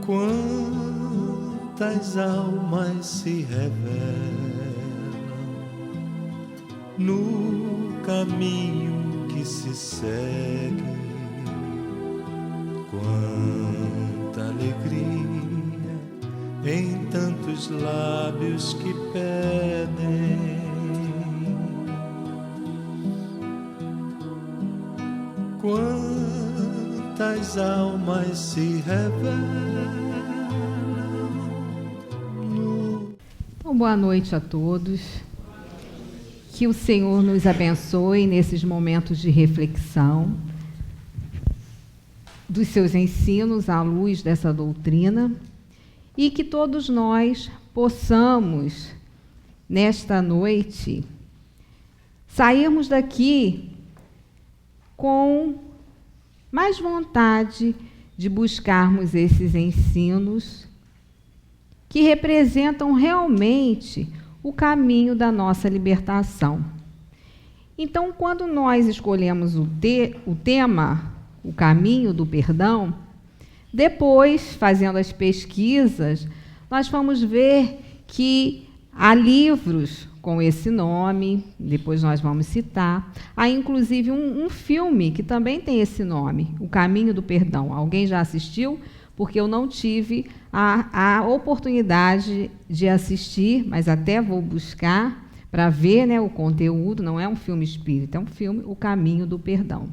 Quantas almas se revelam no caminho que se segue, quanta alegria em tantos lábios que pedem, quantas almas se revelam. Então, boa noite a todos. Que o Senhor nos abençoe nesses momentos de reflexão dos seus ensinos à luz dessa doutrina e que todos nós possamos, nesta noite, sairmos daqui com mais vontade de buscarmos esses ensinos que representam realmente o caminho da nossa libertação. Então, quando nós escolhemos o tema, o caminho do perdão, depois, fazendo as pesquisas, nós vamos ver que há livros com esse nome, depois nós vamos citar. Há, inclusive, um filme que também tem esse nome, O Caminho do Perdão. Alguém já assistiu? Porque eu não tive a oportunidade de assistir, mas até vou buscar para ver, né, o conteúdo. Não é um filme espírita, é um filme O Caminho do Perdão.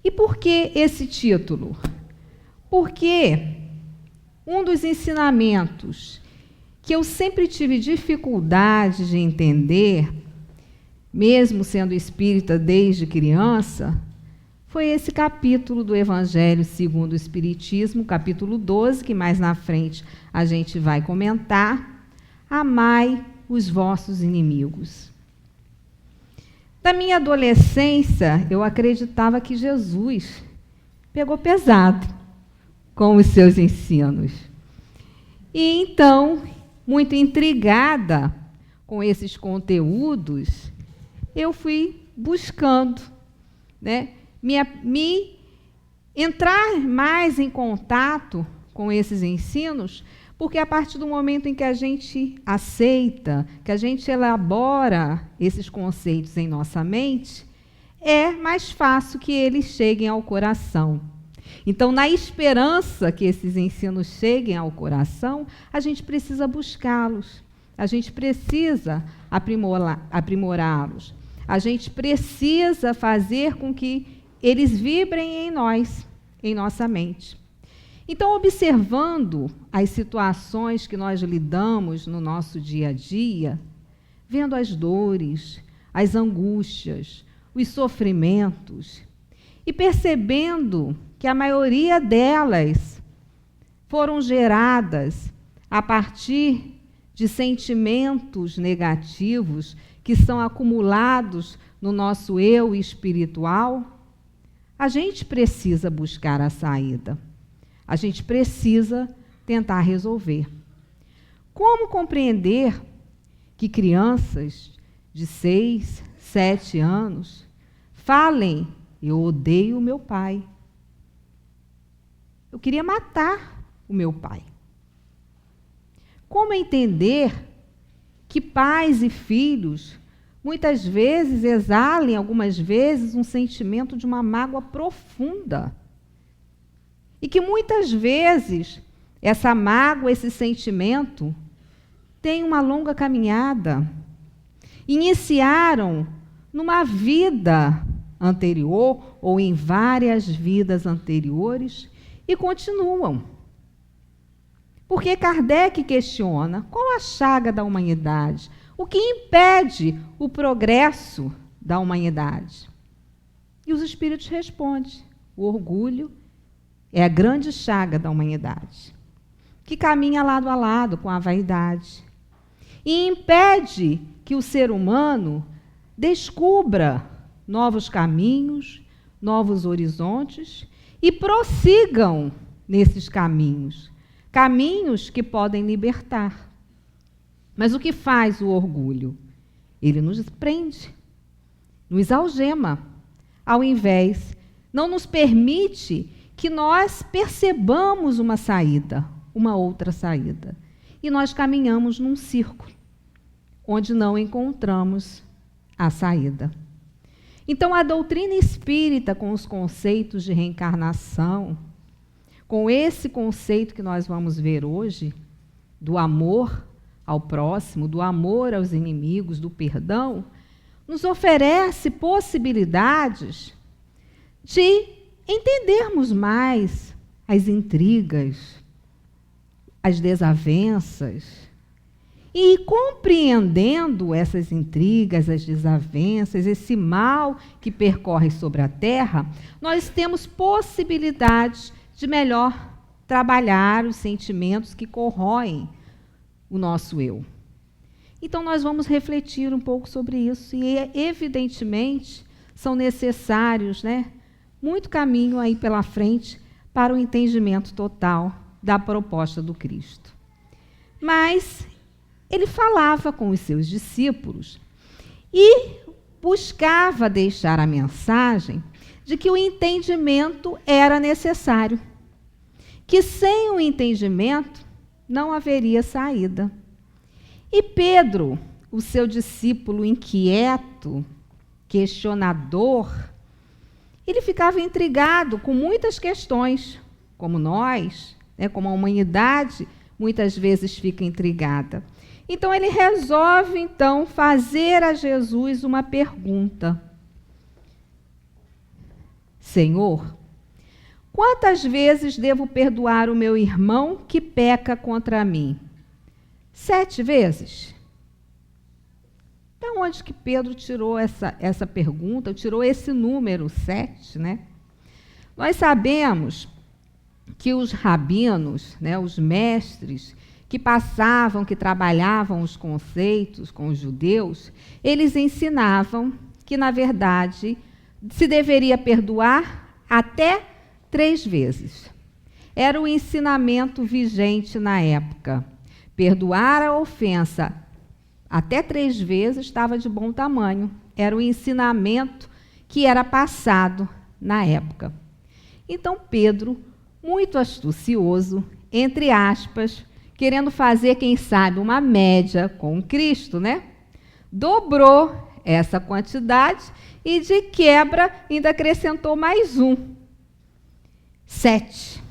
E por que esse título? Porque um dos ensinamentos que eu sempre tive dificuldade de entender, mesmo sendo espírita desde criança, foi esse capítulo do Evangelho segundo o Espiritismo, capítulo 12, que mais na frente a gente vai comentar. Amai os vossos inimigos. Na minha adolescência, eu acreditava que Jesus pegou pesado com os seus ensinos. E então, muito intrigada com esses conteúdos, eu fui buscando, né, me entrar mais em contato com esses ensinos, porque a partir do momento em que a gente aceita, que a gente elabora esses conceitos em nossa mente, é mais fácil que eles cheguem ao coração. Então, na esperança que esses ensinos cheguem ao coração, a gente precisa buscá-los, a gente precisa aprimorá-los, a gente precisa fazer com que eles vibrem em nós, em nossa mente. Então, observando as situações que nós lidamos no nosso dia a dia, vendo as dores, as angústias, os sofrimentos, e percebendo que a maioria delas foram geradas a partir de sentimentos negativos que são acumulados no nosso eu espiritual, a gente precisa buscar a saída. A gente precisa tentar resolver. Como compreender que crianças de 6, 7 anos falem: eu odeio o meu pai. Eu queria matar o meu pai. Como entender que pais e filhos muitas vezes exalem, algumas vezes, um sentimento de uma mágoa profunda? E que muitas vezes essa mágoa, esse sentimento, tem uma longa caminhada. Iniciaram numa vida anterior ou em várias vidas anteriores e continuam. Porque Kardec questiona: qual a chaga da humanidade? O que impede o progresso da humanidade? E os espíritos respondem: o orgulho é a grande chaga da humanidade, que caminha lado a lado com a vaidade e impede que o ser humano descubra novos caminhos, novos horizontes e prossigam nesses caminhos, caminhos que podem libertar. Mas o que faz o orgulho? Ele nos prende, nos algema, ao invés, não nos permite que nós percebamos uma saída, uma outra saída. E nós caminhamos num círculo, onde não encontramos a saída. Então, a doutrina espírita, com os conceitos de reencarnação, com esse conceito que nós vamos ver hoje, do amor ao próximo, do amor aos inimigos, do perdão, nos oferece possibilidades de entendermos mais as intrigas, as desavenças, e compreendendo essas intrigas, as desavenças, esse mal que percorre sobre a Terra, nós temos possibilidades de melhor trabalhar os sentimentos que corroem o nosso eu. Então, nós vamos refletir um pouco sobre isso, e evidentemente são necessários, muito caminho aí pela frente para o entendimento total da proposta do Cristo. Mas ele falava com os seus discípulos e buscava deixar a mensagem de que o entendimento era necessário, que sem o entendimento não haveria saída. E Pedro, o seu discípulo inquieto, questionador, ele ficava intrigado com muitas questões, como nós, como a humanidade muitas vezes fica intrigada. Então ele resolve, fazer a Jesus uma pergunta. Senhor, quantas vezes devo perdoar o meu irmão que peca contra mim? 7 vezes? Então, onde que Pedro tirou essa pergunta, tirou esse número 7, Nós sabemos que os rabinos, os mestres, que passavam, que trabalhavam os conceitos com os judeus, eles ensinavam que, na verdade, se deveria perdoar até 3 vezes. Era o ensinamento vigente na época. Perdoar a ofensa até 3 vezes estava de bom tamanho. Era o ensinamento que era passado na época. Então, Pedro, muito astucioso, entre aspas, querendo fazer, quem sabe, uma média com Cristo, dobrou essa quantidade e, de quebra, ainda acrescentou mais 7.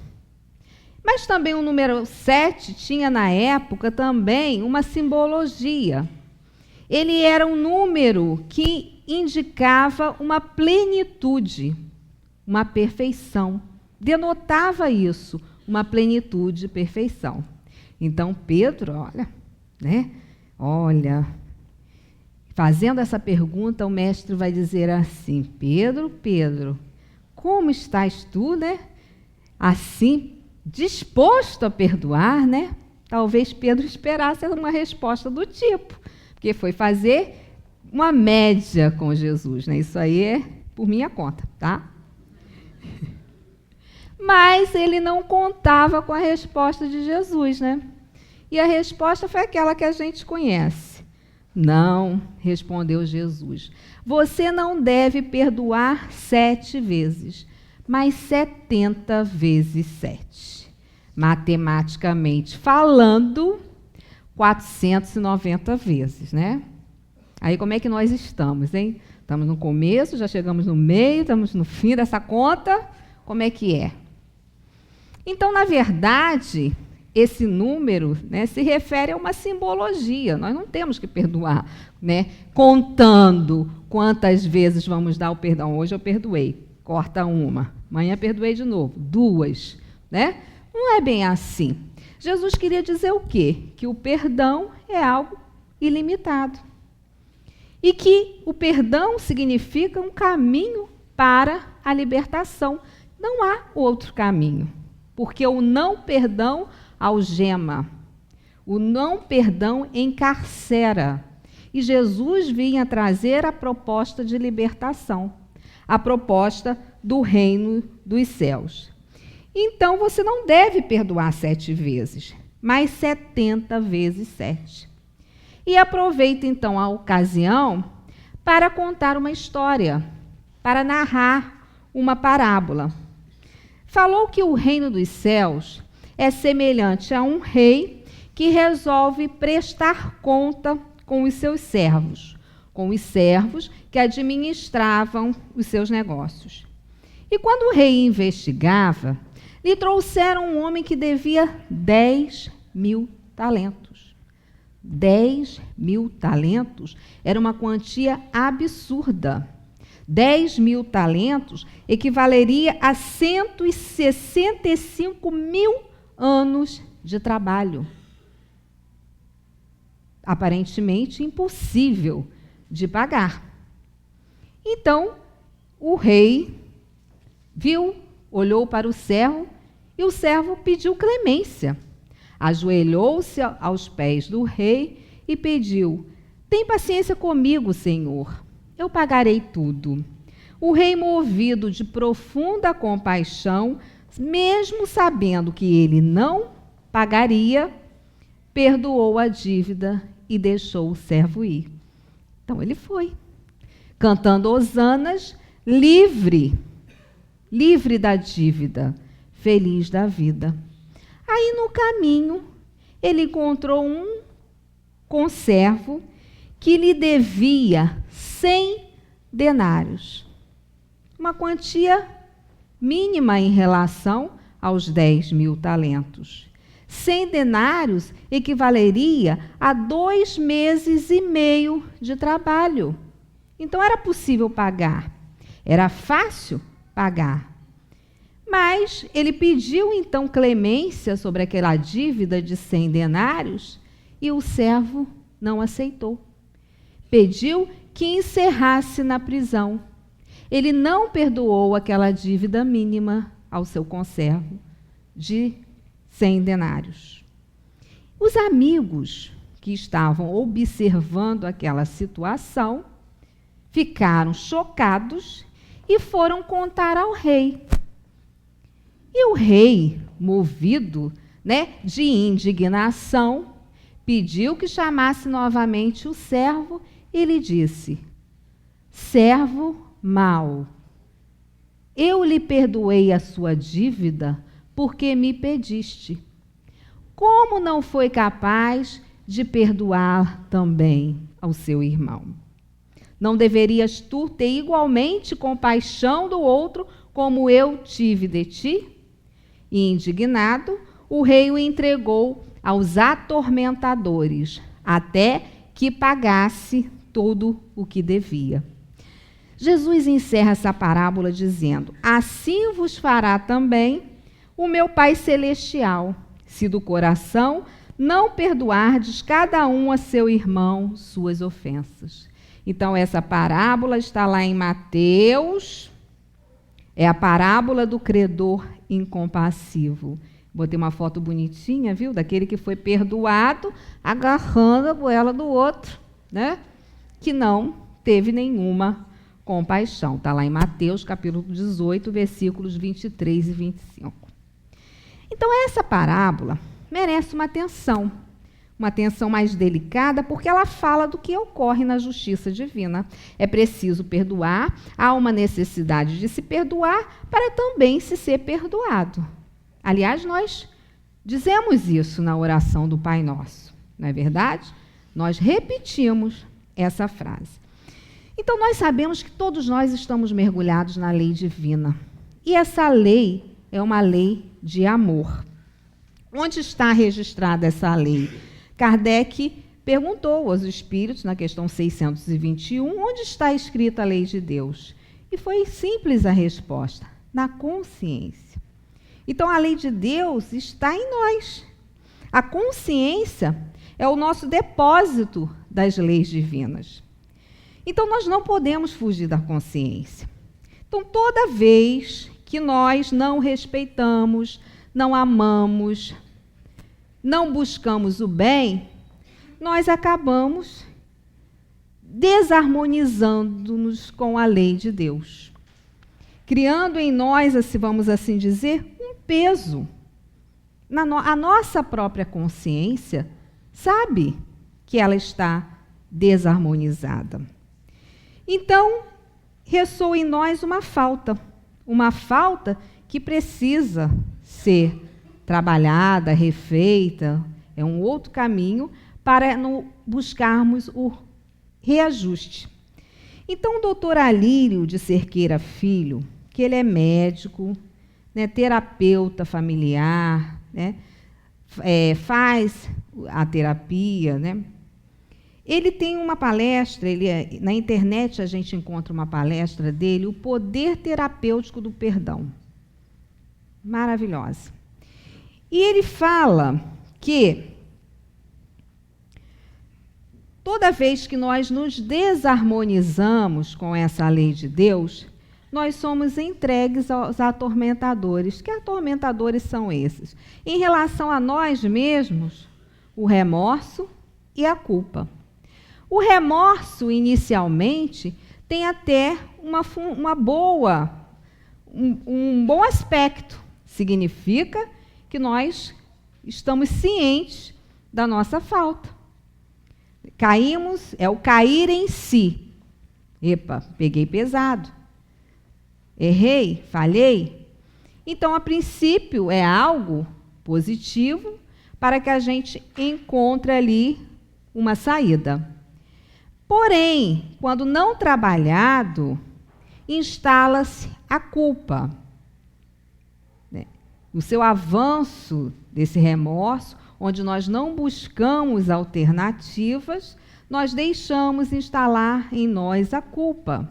Mas também o número 7 tinha, na época, também uma simbologia. Ele era um número que indicava uma plenitude, uma perfeição. Denotava isso, uma plenitude, perfeição. Então, Pedro, olha, fazendo essa pergunta, o mestre vai dizer assim: Pedro, como estás tu, assim, disposto a perdoar, Talvez Pedro esperasse uma resposta do tipo, porque foi fazer uma média com Jesus, Isso aí é por minha conta, tá? Mas ele não contava com a resposta de Jesus, E a resposta foi aquela que a gente conhece. Não, respondeu Jesus, você não deve perdoar 7 vezes, mas 70 vezes 7. Matematicamente falando, 490 vezes, Aí como é que nós estamos, hein? Estamos no começo, já chegamos no meio, estamos no fim dessa conta, como é que é? Então, na verdade, esse número se refere a uma simbologia. Nós não temos que perdoar, contando quantas vezes vamos dar o perdão. Hoje eu perdoei, corta 1. Amanhã perdoei de novo, 2. Não é bem assim. Jesus queria dizer o quê? Que o perdão é algo ilimitado. E que o perdão significa um caminho para a libertação. Não há outro caminho. Porque o não perdão algema, o não perdão encarcera. E Jesus vinha trazer a proposta de libertação, a proposta do reino dos céus. Então, você não deve perdoar 7 vezes, mas 70 vezes 7. E aproveita, então, a ocasião para contar uma história, para narrar uma parábola. Falou que o reino dos céus é semelhante a um rei que resolve prestar conta com os seus servos, com os servos que administravam os seus negócios. E quando o rei investigava, lhe trouxeram um homem que devia 10.000 talentos. 10.000 talentos era uma quantia absurda. 10.000 talentos equivaleria a 165.000 anos de trabalho. Aparentemente impossível de pagar. Então, o rei viu, olhou para o servo e o servo pediu clemência. Ajoelhou-se aos pés do rei e pediu: tem paciência comigo, senhor. Eu pagarei tudo. O rei, movido de profunda compaixão, mesmo sabendo que ele não pagaria, perdoou a dívida e deixou o servo ir. Então ele foi, cantando hosanas, livre da dívida, feliz da vida. Aí no caminho, ele encontrou um conservo que lhe devia 100 denários, uma quantia mínima em relação aos 10.000 talentos. 100 denários equivaleria a 2 meses e meio de trabalho. Então era possível pagar, era fácil pagar. Mas ele pediu então clemência sobre aquela dívida de 100 denários e o servo não aceitou. Pediu que encerrasse na prisão. Ele não perdoou aquela dívida mínima ao seu conservo de 100 denários. Os amigos que estavam observando aquela situação ficaram chocados e foram contar ao rei. E o rei, movido, de indignação, pediu que chamasse novamente o servo e lhe disse: servo mau, eu lhe perdoei a sua dívida porque me pediste. Como não foi capaz de perdoar também ao seu irmão? Não deverias tu ter igualmente compaixão do outro como eu tive de ti? E indignado, o rei o entregou aos atormentadores, até que pagasse todo o que devia. Jesus encerra essa parábola dizendo: assim vos fará também o meu Pai Celestial, se do coração não perdoardes cada um a seu irmão suas ofensas. Então, essa parábola está lá em Mateus, é a parábola do credor incompassivo. Botei uma foto bonitinha, viu? Daquele que foi perdoado, agarrando a goela do outro, que não teve nenhuma compaixão. Está lá em Mateus, capítulo 18, versículos 23 e 25. Então, essa parábola merece uma atenção mais delicada, porque ela fala do que ocorre na justiça divina. É preciso perdoar, há uma necessidade de se perdoar para também se ser perdoado. Aliás, nós dizemos isso na oração do Pai Nosso, não é verdade? Nós repetimos essa frase. Então, nós sabemos que todos nós estamos mergulhados na lei divina. E essa lei é uma lei de amor. Onde está registrada essa lei? Kardec perguntou aos espíritos, na questão 621, onde está escrita a lei de Deus? E foi simples a resposta: na consciência. Então, a lei de Deus está em nós. A consciência é o nosso depósito das leis divinas. Então, nós não podemos fugir da consciência. Então, toda vez que nós não respeitamos, não amamos, não buscamos o bem, nós acabamos desarmonizando-nos com a lei de Deus, criando em nós, assim, vamos assim dizer, um peso. A nossa própria consciência sabe que ela está desarmonizada. Então, ressoa em nós uma falta que precisa ser trabalhada, refeita, é um outro caminho para buscarmos o reajuste. Então, o doutor Alírio de Cerqueira Filho, que ele é médico, né, terapeuta familiar, né, faz a terapia, né? Ele tem uma palestra, na internet a gente encontra uma palestra dele, O Poder Terapêutico do Perdão. Maravilhosa. E ele fala que toda vez que nós nos desarmonizamos com essa lei de Deus, nós somos entregues aos atormentadores. Que atormentadores são esses? Em relação a nós mesmos, o remorso e a culpa. O remorso, inicialmente, tem até um bom aspecto. Significa que nós estamos cientes da nossa falta. Caímos, é o cair em si. Epa, peguei pesado. Errei, falhei. Então, a princípio, é algo positivo para que a gente encontre ali uma saída. Porém, quando não trabalhado, instala-se a culpa. O seu avanço desse remorso, onde nós não buscamos alternativas, nós deixamos instalar em nós a culpa,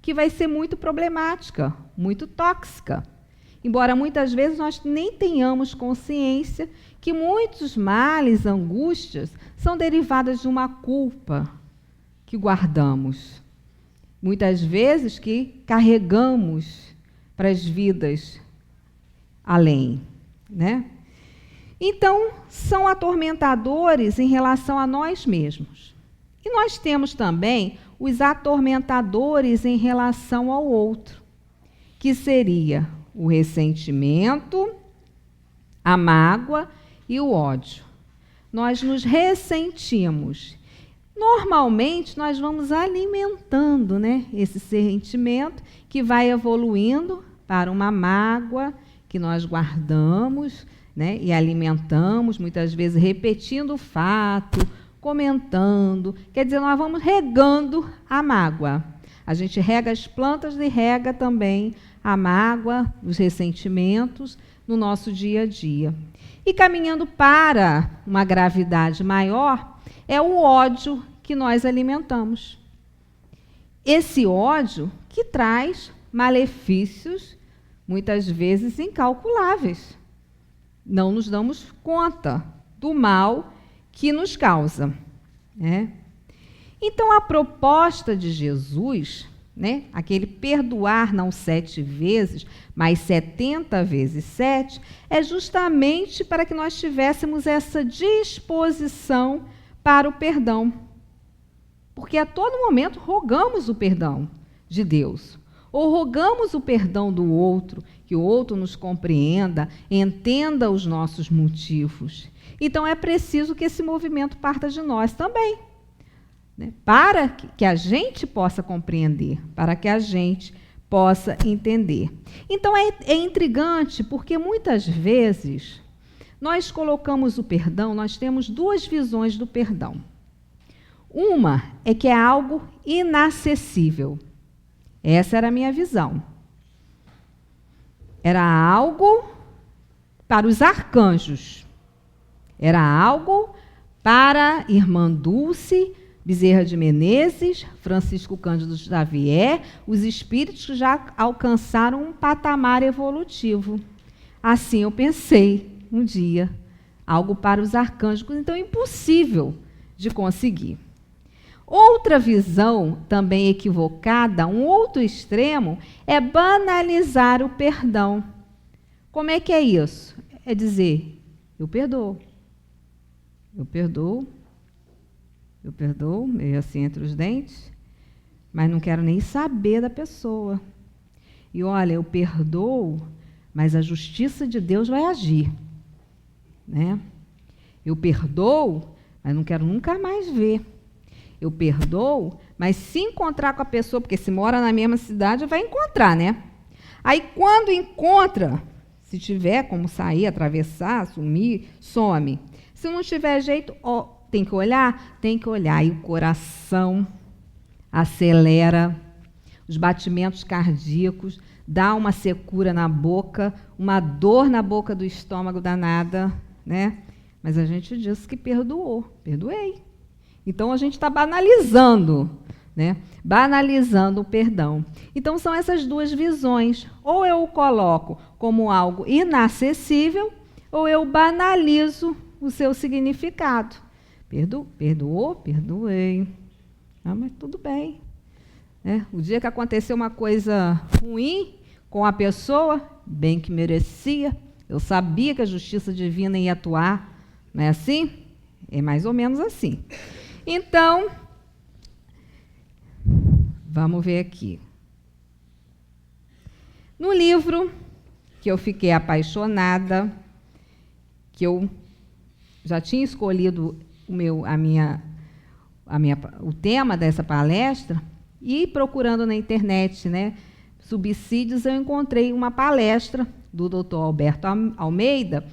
que vai ser muito problemática, muito tóxica. Embora muitas vezes nós nem tenhamos consciência que muitos males, angústias, são derivadas de uma culpa que guardamos. Muitas vezes que carregamos para as vidas além, né? Então, são atormentadores em relação a nós mesmos. E nós temos também os atormentadores em relação ao outro, que seria o ressentimento, a mágoa e o ódio. Nós nos ressentimos. Normalmente, nós vamos alimentando, né, esse sentimento que vai evoluindo para uma mágoa que nós guardamos, né, e alimentamos, muitas vezes repetindo o fato, comentando. Quer dizer, nós vamos regando a mágoa. A gente rega as plantas e rega também a mágoa, os ressentimentos no nosso dia a dia. E caminhando para uma gravidade maior, é o ódio que nós alimentamos. Esse ódio que traz malefícios, muitas vezes incalculáveis. Não nos damos conta do mal que nos causa, né? Então, a proposta de Jesus, né, aquele perdoar não 7 vezes, mas 70 vezes 7, é justamente para que nós tivéssemos essa disposição para o perdão. Porque a todo momento rogamos o perdão de Deus, ou rogamos o perdão do outro, que o outro nos compreenda, entenda os nossos motivos. Então, é preciso que esse movimento parta de nós também, né? Para que a gente possa compreender, para que a gente possa entender. Então, é intrigante, porque muitas vezes nós colocamos o perdão, nós temos 2 visões do perdão. Uma é que é algo inacessível. Essa era a minha visão. Era algo para os arcanjos. Era algo para Irmã Dulce, Bezerra de Menezes, Francisco Cândido Xavier, os espíritos que já alcançaram um patamar evolutivo. Assim eu pensei um dia, algo para os arcanjos, então impossível de conseguir. Outra visão, também equivocada, um outro extremo, é banalizar o perdão. Como é que é isso? É dizer, eu perdoo, meio assim entre os dentes, mas não quero nem saber da pessoa. E olha, eu perdoo, mas a justiça de Deus vai agir, né? Eu perdoo, mas não quero nunca mais ver. eu perdoo, mas se encontrar com a pessoa, porque se mora na mesma cidade, vai encontrar, né? Aí, quando encontra, se tiver como sair, atravessar, sumir, some. Se não tiver jeito, tem que olhar? Tem que olhar. E o coração acelera, os batimentos cardíacos, dá uma secura na boca, uma dor na boca do estômago danada, né? Mas a gente disse que perdoou, perdoei. Então, a gente está banalizando, né? Banalizando o perdão. Então, são essas duas visões. Ou eu o coloco como algo inacessível, ou eu banalizo o seu significado. Perdoou? Perdoei. Ah, mas tudo bem. O dia que aconteceu uma coisa ruim com a pessoa, bem que merecia, eu sabia que a justiça divina ia atuar. Não é assim? É mais ou menos assim. Então, vamos ver aqui. No livro que eu fiquei apaixonada, que eu já tinha escolhido o tema dessa palestra, e procurando na internet, né, subsídios, eu encontrei uma palestra do Dr. Alberto Almeida,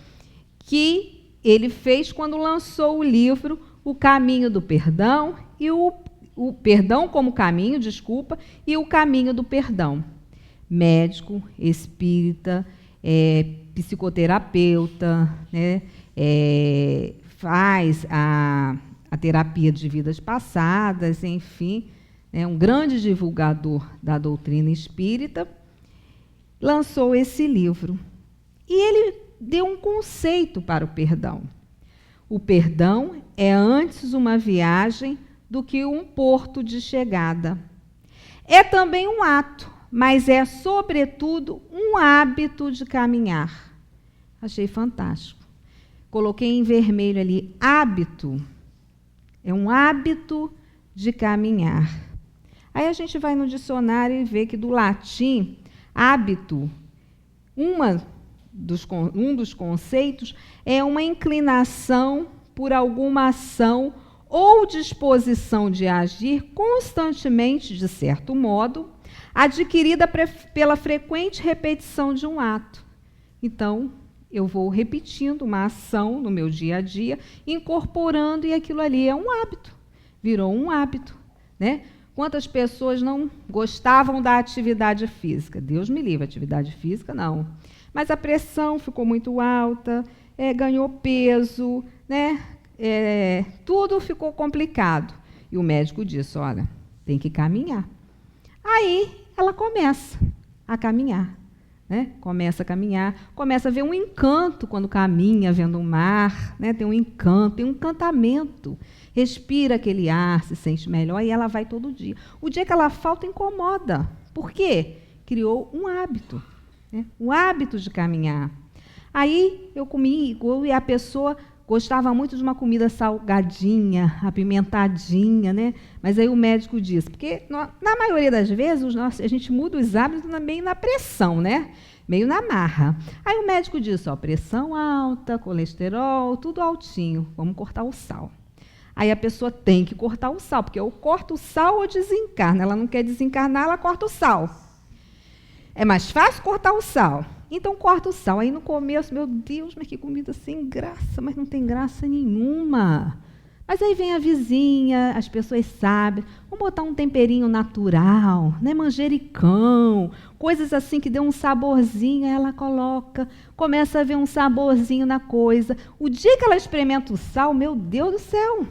que ele fez quando lançou o livro O Caminho do Perdão, e o Perdão como Caminho, e O Caminho do Perdão. Médico, espírita, psicoterapeuta, né, faz a terapia de vidas passadas, enfim, um grande divulgador da doutrina espírita, lançou esse livro. E ele deu um conceito para o perdão. O perdão é antes uma viagem do que um porto de chegada. É também um ato, mas é, sobretudo, um hábito de caminhar. Achei fantástico. Coloquei em vermelho ali, hábito. É um hábito de caminhar. Aí a gente vai no dicionário e vê que do latim, hábito, um dos conceitos é uma inclinação por alguma ação ou disposição de agir constantemente, de certo modo, adquirida pela frequente repetição de um ato. Então, eu vou repetindo uma ação no meu dia a dia, incorporando, e aquilo ali é um hábito, virou um hábito, né? Quantas pessoas não gostavam da atividade física? Deus me livre, atividade física não. Mas a pressão ficou muito alta, ganhou peso, né? Tudo ficou complicado. E o médico disse, olha, tem que caminhar. Aí ela começa a caminhar. Né? Começa a caminhar, começa a ver um encanto quando caminha, vendo o mar, né? Tem um encanto, tem um encantamento. Respira aquele ar, se sente melhor, e ela vai todo dia. O dia que ela falta, incomoda. Por quê? Criou um hábito, né? Um hábito de caminhar. Aí eu comi, e a pessoa gostava muito de uma comida salgadinha, apimentadinha, né? Mas aí o médico disse, porque na maioria das vezes a gente muda os hábitos meio na pressão, né? Meio na marra. Aí o médico disse, pressão alta, colesterol, tudo altinho, vamos cortar o sal. Aí a pessoa tem que cortar o sal, porque ou corta o sal ou desencarna. Ela não quer desencarnar, ela corta o sal. É mais fácil cortar o sal. Então, corta o sal. Aí, no começo, meu Deus, mas que comida sem graça, mas não tem graça nenhuma. Mas aí vem a vizinha, as pessoas sabem, vamos botar um temperinho natural, né? Manjericão, coisas assim que dê um saborzinho, aí ela coloca, começa a ver um saborzinho na coisa. O dia que ela experimenta o sal, meu Deus do céu,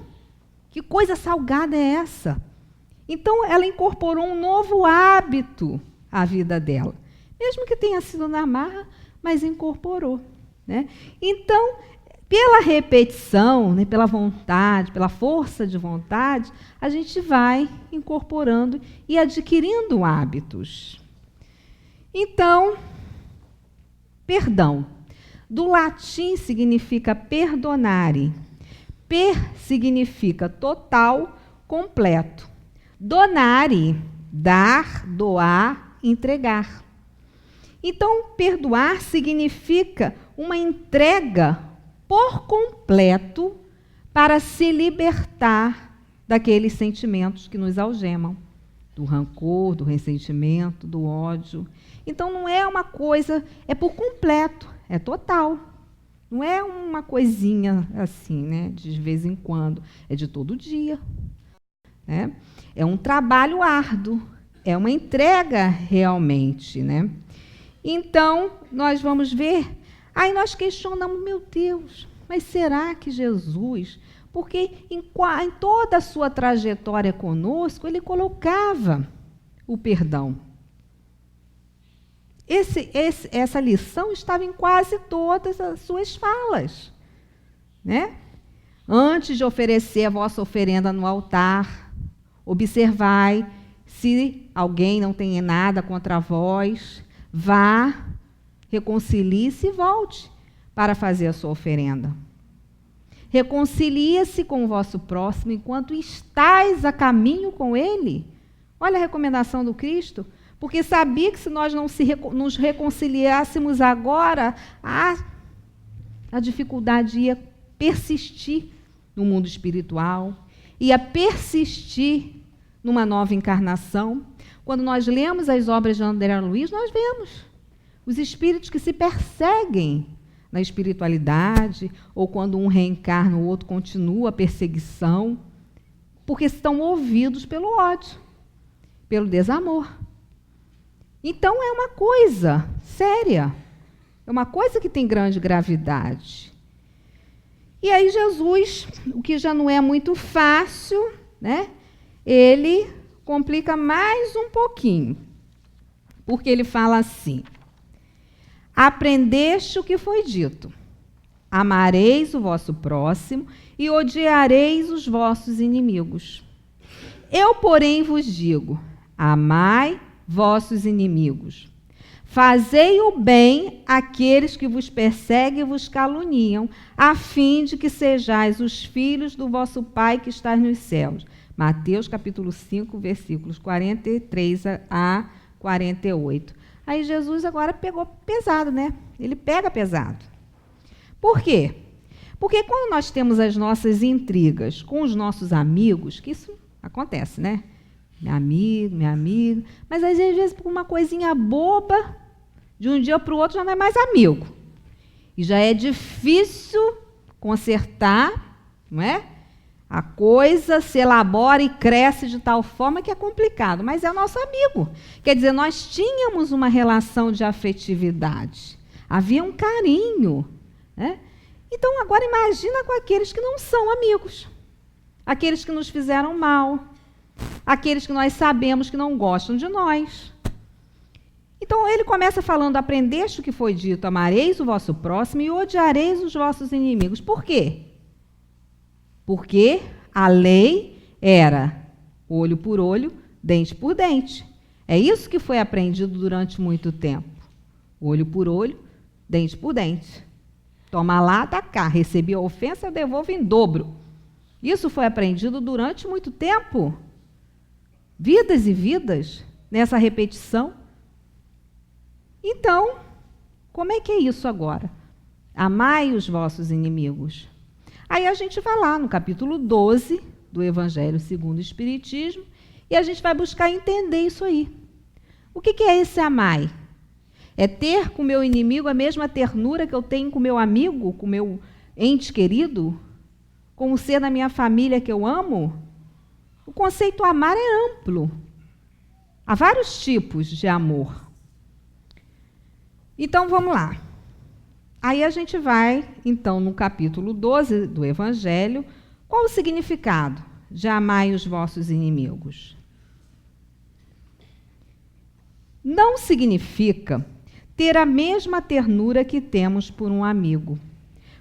que coisa salgada é essa? Então, ela incorporou um novo hábito à vida dela. Mesmo que tenha sido na marra, mas incorporou, né? Então, pela repetição, né, pela vontade, pela força de vontade, a gente vai incorporando e adquirindo hábitos. Então, perdão. Do latim significa perdonare. Per significa total, completo. Donare, dar, doar, entregar. Então, perdoar significa uma entrega por completo para se libertar daqueles sentimentos que nos algemam, do rancor, do ressentimento, do ódio. Então não é uma coisa, é por completo, é total. Não é uma coisinha assim, né, de vez em quando, é de todo dia. Né? É um trabalho árduo, é uma entrega realmente. Né? Então, nós vamos ver, aí nós questionamos, meu Deus, mas será que Jesus, porque em toda a sua trajetória conosco, ele colocava o perdão. Essa lição estava em quase todas as suas falas. Né? Antes de oferecer a vossa oferenda no altar, observai se alguém não tem nada contra vós, vá, reconcilie-se e volte para fazer a sua oferenda. Reconcilia-se com o vosso próximo enquanto estais a caminho com ele. Olha a recomendação do Cristo. Porque sabia que se nós não nos reconciliássemos agora, a dificuldade ia persistir no mundo espiritual, ia persistir numa nova encarnação. Quando nós lemos as obras de André Luiz, nós vemos os espíritos que se perseguem na espiritualidade, ou quando um reencarna, o outro continua a perseguição, porque estão movidos pelo ódio, pelo desamor. Então, é uma coisa séria, é uma coisa que tem grande gravidade. E aí Jesus, o que já não é muito fácil, né, ele complica mais um pouquinho, porque ele fala assim: aprendeste o que foi dito, amareis o vosso próximo e odiareis os vossos inimigos. Eu, porém, vos digo, amai vossos inimigos. Fazei o bem àqueles que vos perseguem e vos caluniam, a fim de que sejais os filhos do vosso Pai que está nos céus. Mateus capítulo 5, versículos 43 a 48. Aí Jesus agora pegou pesado, né? Ele pega pesado. Por quê? Porque quando nós temos as nossas intrigas com os nossos amigos, que isso acontece, né? Meu amigo, minha amiga, mas às vezes por uma coisinha boba, de um dia para o outro já não é mais amigo. E já é difícil consertar, não é? A coisa se elabora e cresce de tal forma que é complicado, mas é nosso amigo. Quer dizer, nós tínhamos uma relação de afetividade, havia um carinho. Né? Então, agora imagina com aqueles que não são amigos, aqueles que nos fizeram mal, aqueles que nós sabemos que não gostam de nós. Então, ele começa falando, aprendeste o que foi dito, amareis o vosso próximo e odiareis os vossos inimigos. Por quê? Porque a lei era olho por olho, dente por dente. É isso que foi aprendido durante muito tempo. Olho por olho, dente por dente. Toma lá, dá cá. Recebi a ofensa, eu devolvo em dobro. Isso foi aprendido durante muito tempo. Vidas e vidas nessa repetição. Então, como é que é isso agora? Amai os vossos inimigos. Aí a gente vai lá no capítulo 12 do Evangelho segundo o Espiritismo e a gente vai buscar entender isso aí. O que é esse amai? É ter com o meu inimigo a mesma ternura que eu tenho com o meu amigo, com o meu ente querido? Com o ser da minha família que eu amo? O conceito amar é amplo. Há vários tipos de amor. Então, vamos lá. Aí a gente vai, então, no capítulo 12 do Evangelho, qual o significado de amai os vossos inimigos? Não significa ter a mesma ternura que temos por um amigo,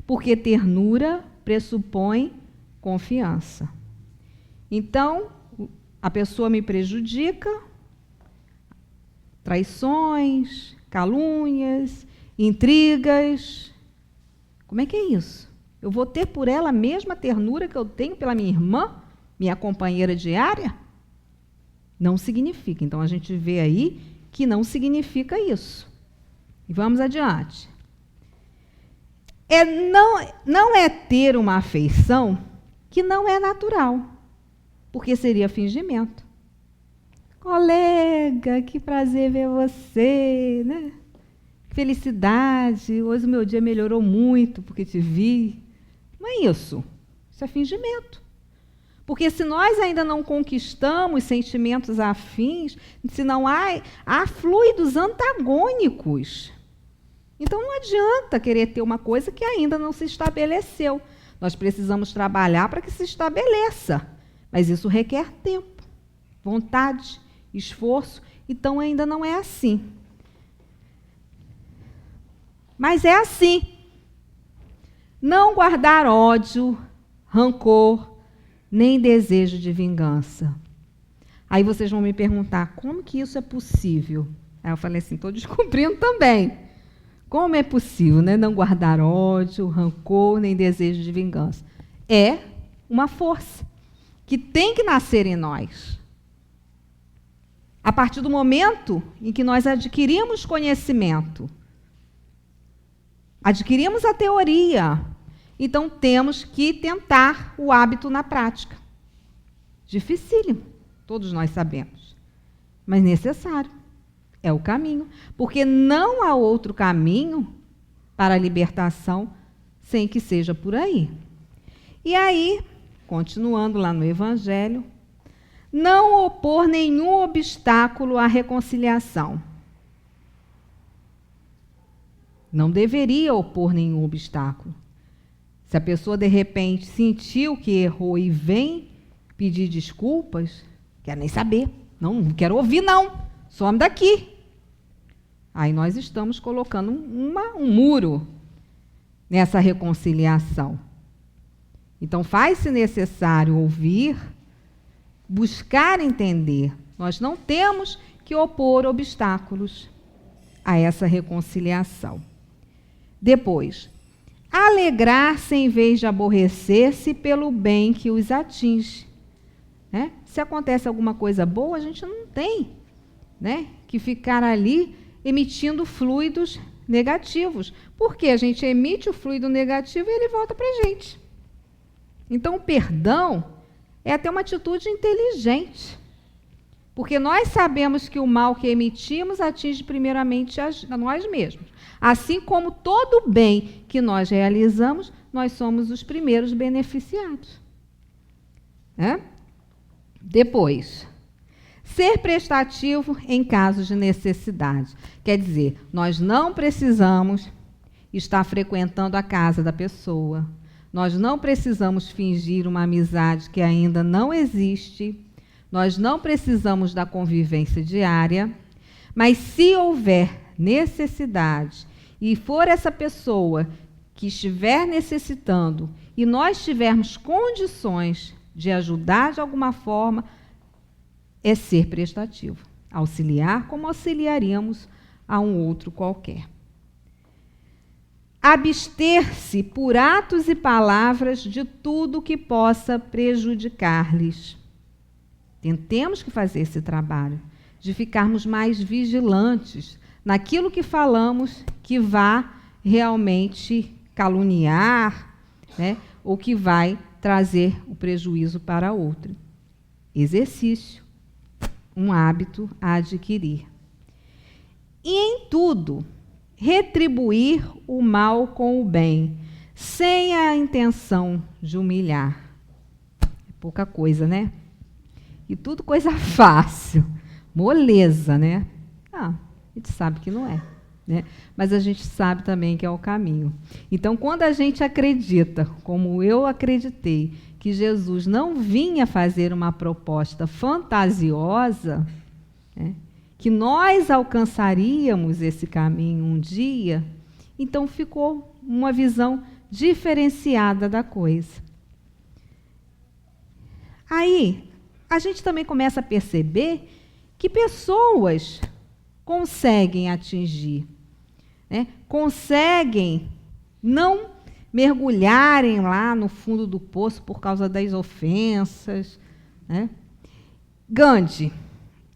porque ternura pressupõe confiança. Então, a pessoa me prejudica, traições, calúnias, intrigas. Como é que é isso? Eu vou ter por ela a mesma ternura que eu tenho pela minha irmã, minha companheira diária? Não significa. Então, a gente vê aí que não significa isso. E vamos adiante. Não é ter uma afeição que não é natural. porque seria fingimento. Colega, que prazer ver você, né? Que felicidade, hoje o meu dia melhorou muito porque te vi. Não é isso. Isso é fingimento. Porque se nós ainda não conquistamos sentimentos afins, se não há fluidos antagônicos. Então não adianta querer ter uma coisa que ainda não se estabeleceu. Nós precisamos trabalhar para que se estabeleça. Mas isso requer tempo, vontade, esforço. Então ainda não é assim. Mas é assim. Não guardar ódio, rancor, nem desejo de vingança. Aí vocês vão me perguntar, como que isso é possível? Aí eu falei assim, estou descobrindo também. Como é possível, né? Não guardar ódio, rancor, nem desejo de vingança? É uma força que tem que nascer em nós. A partir do momento em que nós adquirimos conhecimento, adquirimos a teoria, então temos que tentar o hábito na prática. Dificílimo, todos nós sabemos, mas necessário. É o caminho, porque não há outro caminho para a libertação sem que seja por aí. E aí, continuando lá no Evangelho, não opor nenhum obstáculo à reconciliação. Não deveria opor nenhum obstáculo. Se a pessoa, de repente, sentiu que errou e vem pedir desculpas, quer nem saber. Não quero ouvir, não. Some daqui. Aí nós estamos colocando um muro nessa reconciliação. Então, faz-se necessário ouvir, buscar entender. Nós não temos que opor obstáculos a essa reconciliação. Depois, alegrar-se em vez de aborrecer-se pelo bem que os atinge. Né? Se acontece alguma coisa boa, a gente não tem, né, que ficar ali emitindo fluidos negativos. Porque a gente emite o fluido negativo e ele volta para a gente. Então, o perdão é até uma atitude inteligente. Porque nós sabemos que o mal que emitimos atinge primeiramente a nós mesmos. Assim como todo bem que nós realizamos, nós somos os primeiros beneficiados. Depois, ser prestativo em casos de necessidade. Quer dizer, nós não precisamos estar frequentando a casa da pessoa. Nós não precisamos fingir uma amizade que ainda não existe. Nós não precisamos da convivência diária. Mas se houver necessidade e for essa pessoa que estiver necessitando e nós tivermos condições de ajudar de alguma forma, é ser prestativo, auxiliar como auxiliaríamos a um outro qualquer. Abster-se por atos e palavras de tudo que possa prejudicar-lhes. Temos que fazer esse trabalho, de ficarmos mais vigilantes naquilo que falamos que vá realmente caluniar, né, ou que vai trazer o prejuízo para outro. Exercício. Um hábito a adquirir. E em tudo, retribuir o mal com o bem, sem a intenção de humilhar. É pouca coisa, né? E tudo coisa fácil, moleza, né? A gente sabe que não é, né? Mas a gente sabe também que é o caminho. Então, quando a gente acredita, como eu acreditei, que Jesus não vinha fazer uma proposta fantasiosa, né, que nós alcançaríamos esse caminho um dia, então ficou uma visão diferenciada da coisa. Aí, a gente também começa a perceber que pessoas conseguem atingir, né, conseguem não mergulharem lá no fundo do poço por causa das ofensas, né? Gandhi,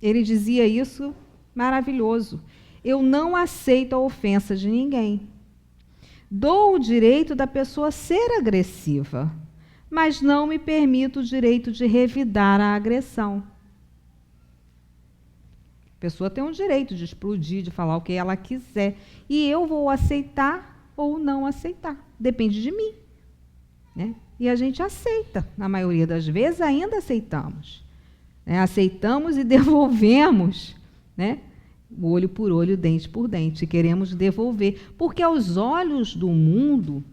ele dizia isso maravilhoso. Eu não aceito a ofensa de ninguém. Dou o direito da pessoa ser agressiva, mas não me permito o direito de revidar a agressão. A pessoa tem um direito de explodir, de falar o que ela quiser, e eu vou aceitar ou não aceitar, depende de mim, né? E a gente aceita, na maioria das vezes ainda aceitamos, né? Aceitamos e devolvemos, né? Olho por olho, dente por dente, queremos devolver, porque aos olhos do mundo,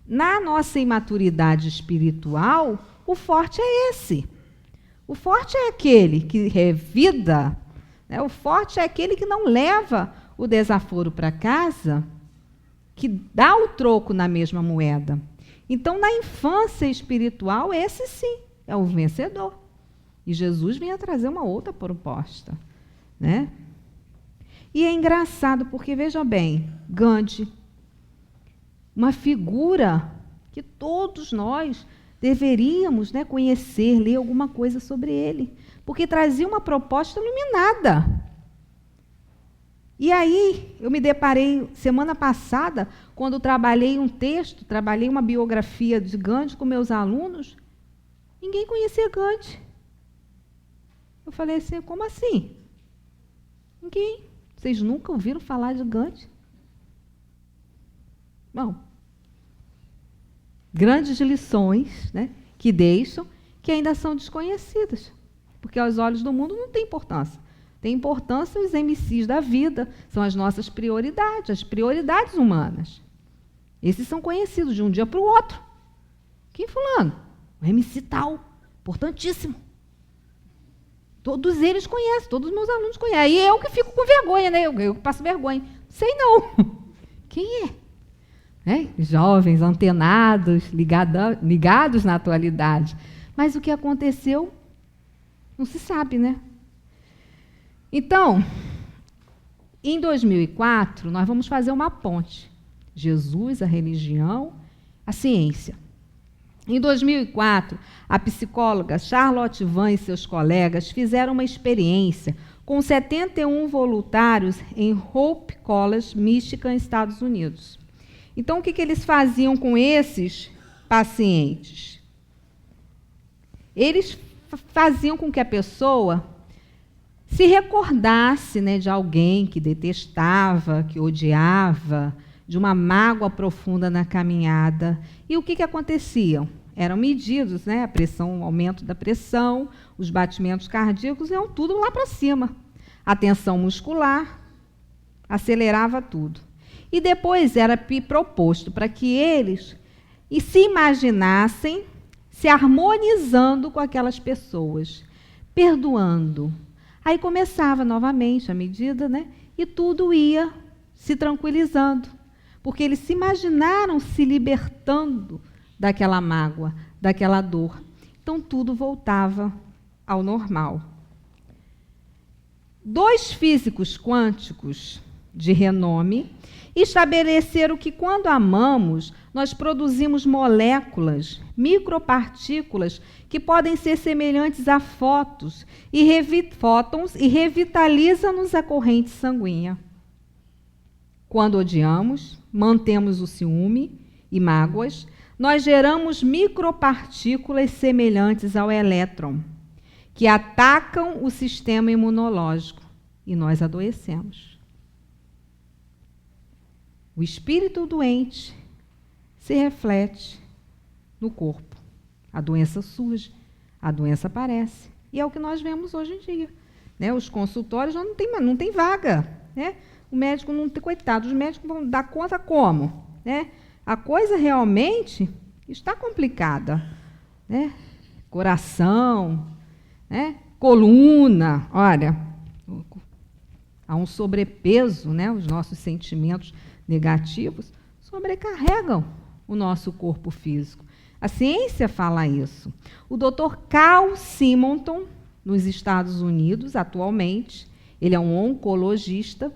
na nossa imaturidade espiritual, o forte é esse. O forte é aquele que revida, né? O forte é aquele que não leva o desaforo para casa, que dá o troco na mesma moeda. Então, na infância espiritual, esse sim é o vencedor. E Jesus vem a trazer uma outra proposta, né? E é engraçado porque, veja bem, Gandhi, uma figura que todos nós deveríamos, né, conhecer, ler alguma coisa sobre ele, porque trazia uma proposta iluminada. E aí, eu me deparei, semana passada, quando trabalhei um texto, trabalhei uma biografia de Gandhi com meus alunos, ninguém conhecia Gandhi. Eu falei assim, como assim? Ninguém. Vocês nunca ouviram falar de Gandhi? Bom, grandes lições, né, que deixam, que ainda são desconhecidas, porque aos olhos do mundo não tem importância. Tem importância os MCs da vida, são as nossas prioridades, as prioridades humanas. Esses são conhecidos de um dia para o outro. Quem fulano? O MC tal, importantíssimo. Todos eles conhecem, todos os meus alunos conhecem. E eu que fico com vergonha, né? Eu que passo vergonha. Sei não. Quem é? Jovens, antenados, ligados na atualidade. Mas o que aconteceu não se sabe, né? Então, em 2004, nós vamos fazer uma ponte. Jesus, a religião, a ciência. Em 2004, a psicóloga Charlotte Van e seus colegas fizeram uma experiência com 71 voluntários em Hope College, Michigan, Estados Unidos. Então, o que eles faziam com esses pacientes? Eles faziam com que a pessoa se recordasse, né, de alguém que detestava, que odiava, de uma mágoa profunda na caminhada. E o que acontecia? Eram medidos, né, a pressão, o aumento da pressão, os batimentos cardíacos, iam tudo lá para cima. A tensão muscular acelerava tudo. E depois era proposto para que eles se imaginassem se harmonizando com aquelas pessoas, perdoando. Aí começava novamente a medida, né? E tudo ia se tranquilizando, porque eles se imaginaram se libertando daquela mágoa, daquela dor. Então tudo voltava ao normal. 2 físicos quânticos de renome estabeleceram que quando amamos, nós produzimos moléculas, micropartículas, que podem ser semelhantes a fótons e revitalizam-nos a corrente sanguínea. Quando odiamos, mantemos o ciúme e mágoas, nós geramos micropartículas semelhantes ao elétron, que atacam o sistema imunológico e nós adoecemos. O espírito doente se reflete no corpo. A doença surge, a doença aparece. E é o que nós vemos hoje em dia, né? Os consultórios já não tem vaga, né? O médico não tem, coitado, os médicos vão dar conta como, né? A coisa realmente está complicada, né? Coração, né? Coluna, olha, há um sobrepeso, né? Os nossos sentimentos negativos sobrecarregam o nosso corpo físico. A ciência fala isso. O Dr. Carl Simonton, nos Estados Unidos, atualmente, ele é um oncologista,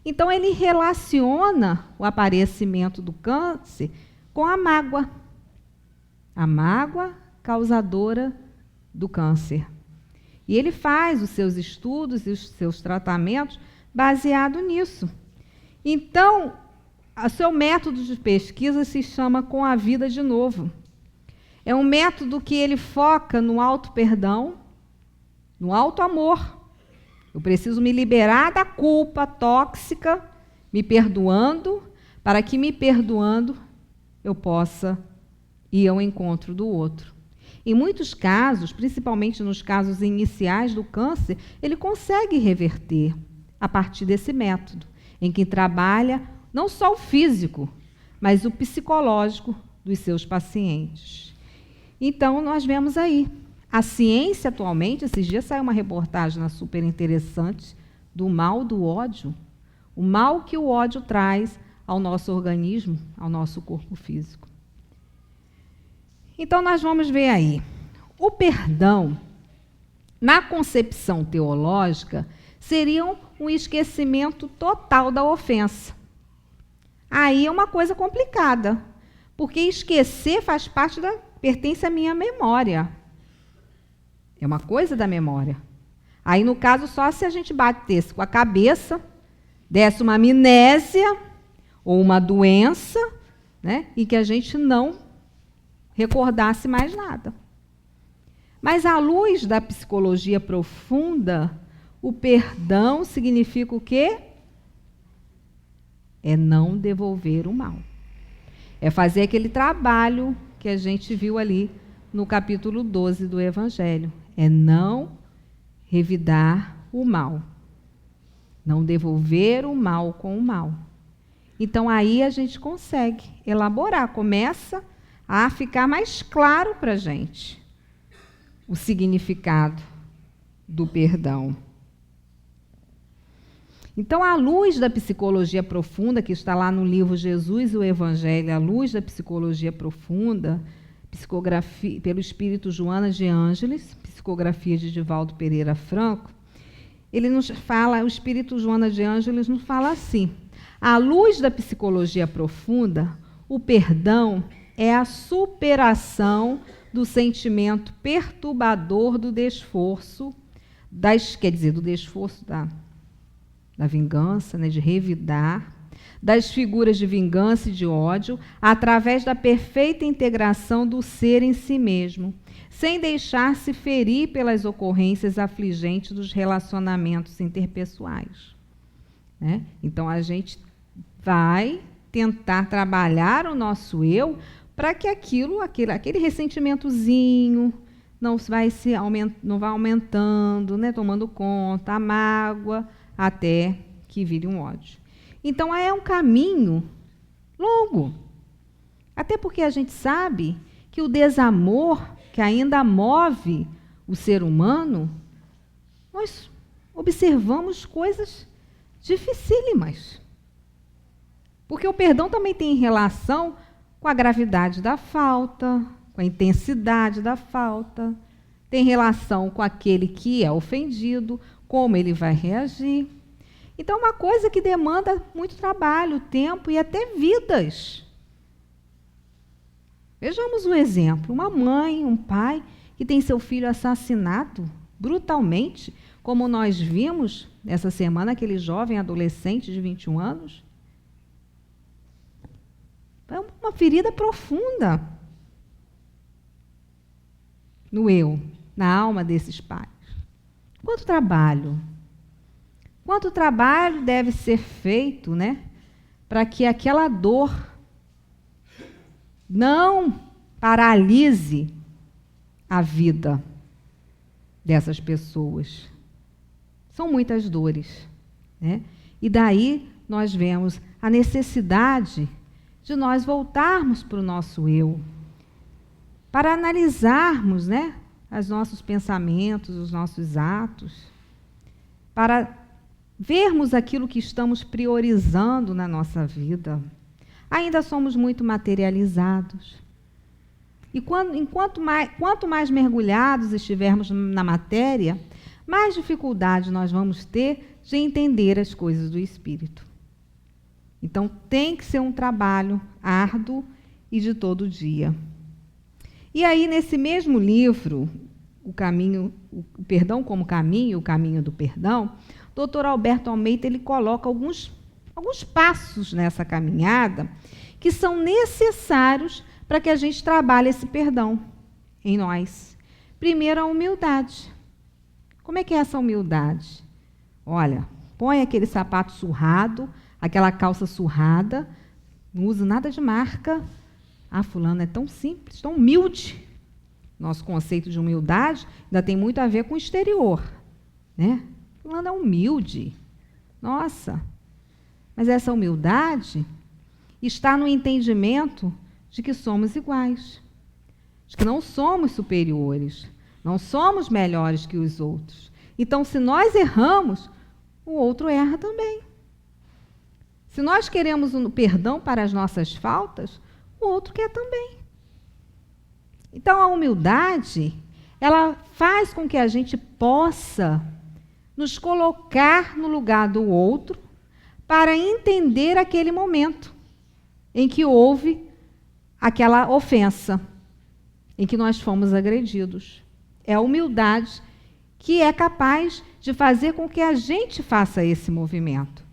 então ele relaciona o aparecimento do câncer com a mágoa causadora do câncer. E ele faz os seus estudos e os seus tratamentos baseado nisso. Então, o seu método de pesquisa se chama Com a Vida de Novo. É um método que ele foca no auto-perdão, no auto-amor. Eu preciso me liberar da culpa tóxica, me perdoando, para que me perdoando eu possa ir ao encontro do outro. Em muitos casos, principalmente nos casos iniciais do câncer, ele consegue reverter a partir desse método, em que trabalha não só o físico, mas o psicológico dos seus pacientes. Então, nós vemos aí, a ciência atualmente, esses dias saiu uma reportagem super interessante do mal do ódio, o mal que o ódio traz ao nosso organismo, ao nosso corpo físico. Então, nós vamos ver aí. O perdão, na concepção teológica, seria um esquecimento total da ofensa. Aí é uma coisa complicada, porque esquecer faz parte pertence à minha memória. É uma coisa da memória. Aí, no caso, só se a gente batesse com a cabeça, desse uma amnésia ou uma doença, né, e que a gente não recordasse mais nada. Mas, à luz da psicologia profunda, o perdão significa o quê? É não devolver o mal. É fazer aquele trabalho que a gente viu ali no capítulo 12 do Evangelho. É não revidar o mal. Não devolver o mal com o mal. Então, aí a gente consegue elaborar, começa a ficar mais claro para a gente o significado do perdão. Então, à luz da psicologia profunda, que está lá no livro Jesus e o Evangelho, à luz da psicologia profunda, psicografia, pelo espírito Joana de Ângeles, psicografia de Divaldo Pereira Franco, ele nos fala, o espírito Joana de Ângeles nos fala assim: à luz da psicologia profunda, o perdão é a superação do sentimento perturbador do desforço, do desforço da vingança, né, de revidar, das figuras de vingança e de ódio, através da perfeita integração do ser em si mesmo, sem deixar-se ferir pelas ocorrências afligentes dos relacionamentos interpessoais. Né? Então, a gente vai tentar trabalhar o nosso eu para que aquele ressentimentozinho não vai aumentando, né, tomando conta, a mágoa, até que vire um ódio. Então, é um caminho longo. Até porque a gente sabe que o desamor que ainda move o ser humano, nós observamos coisas dificílimas. Porque o perdão também tem relação com a gravidade da falta, com a intensidade da falta, tem relação com aquele que é ofendido, como ele vai reagir. Então, é uma coisa que demanda muito trabalho, tempo e até vidas. Vejamos um exemplo, uma mãe, um pai que tem seu filho assassinado brutalmente, como nós vimos essa semana, aquele jovem adolescente de 21 anos. É uma ferida profunda no eu, na alma desses pais. Quanto trabalho deve ser feito, né, para que aquela dor não paralise a vida dessas pessoas. São muitas dores, né? E daí nós vemos a necessidade de nós voltarmos para o nosso eu, para analisarmos, né, os nossos pensamentos, os nossos atos, para vermos aquilo que estamos priorizando na nossa vida. Ainda somos muito materializados. E quanto mais mergulhados estivermos na matéria, mais dificuldade nós vamos ter de entender as coisas do Espírito. Então, tem que ser um trabalho árduo e de todo dia. E aí, nesse mesmo livro, o Perdão como Caminho, o Caminho do Perdão, o Dr. Alberto Almeida ele coloca alguns passos nessa caminhada que são necessários para que a gente trabalhe esse perdão. em nós. Primeiro, a humildade. Como é que é essa humildade? Olha, põe aquele sapato surrado, aquela calça surrada, não usa nada de marca. Ah, fulano é tão simples, tão humilde. Nosso conceito de humildade ainda tem muito a ver com o exterior, né? Fulano é humilde. Nossa, mas essa humildade está no entendimento de que somos iguais, de que não somos superiores, não somos melhores que os outros. Então, se nós erramos, o outro erra também. Se nós queremos um perdão para as nossas faltas, o outro quer também. Então, a humildade, ela faz com que a gente possa nos colocar no lugar do outro para entender aquele momento em que houve aquela ofensa, em que nós fomos agredidos. É a humildade que é capaz de fazer com que a gente faça esse movimento.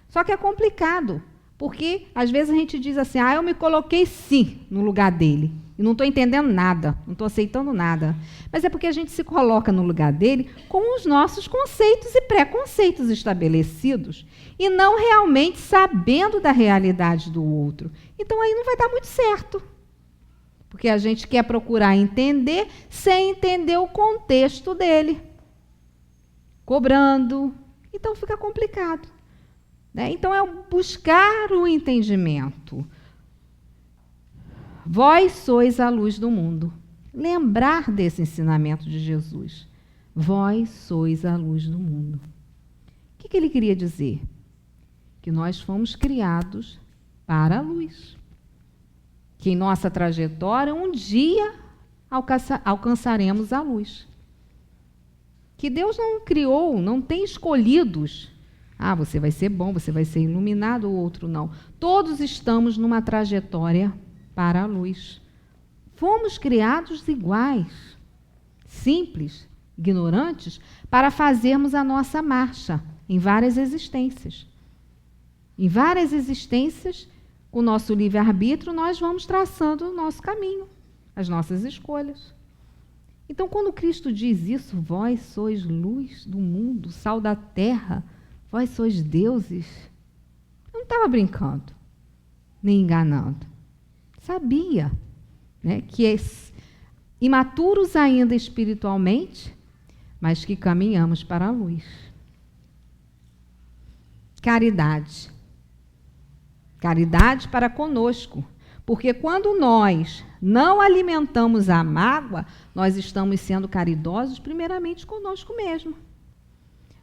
Só que é complicado, porque às vezes a gente diz assim, eu me coloquei sim no lugar dele, e não estou entendendo nada, não estou aceitando nada. Mas é porque a gente se coloca no lugar dele com os nossos conceitos e preconceitos estabelecidos, e não realmente sabendo da realidade do outro. Então aí não vai dar muito certo, porque a gente quer procurar entender sem entender o contexto dele, cobrando, então fica complicado. Então, é buscar o entendimento. Vós sois a luz do mundo. Lembrar desse ensinamento de Jesus. Vós sois a luz do mundo. O que ele queria dizer? Que nós fomos criados para a luz. Que em nossa trajetória, um dia alcançaremos a luz. Que Deus não criou, não tem escolhidos. Você vai ser bom, você vai ser iluminado, o outro não. Todos estamos numa trajetória para a luz. Fomos criados iguais, simples, ignorantes, para fazermos a nossa marcha em várias existências. Em várias existências, com o nosso livre-arbítrio, nós vamos traçando o nosso caminho, as nossas escolhas. Então, quando Cristo diz isso, vós sois luz do mundo, sal da terra, vós sois deuses, eu não estava brincando, nem enganando. Sabia, né, que imaturos ainda espiritualmente, mas que caminhamos para a luz. Caridade. Caridade para conosco. Porque quando nós não alimentamos a mágoa, nós estamos sendo caridosos primeiramente conosco mesmo.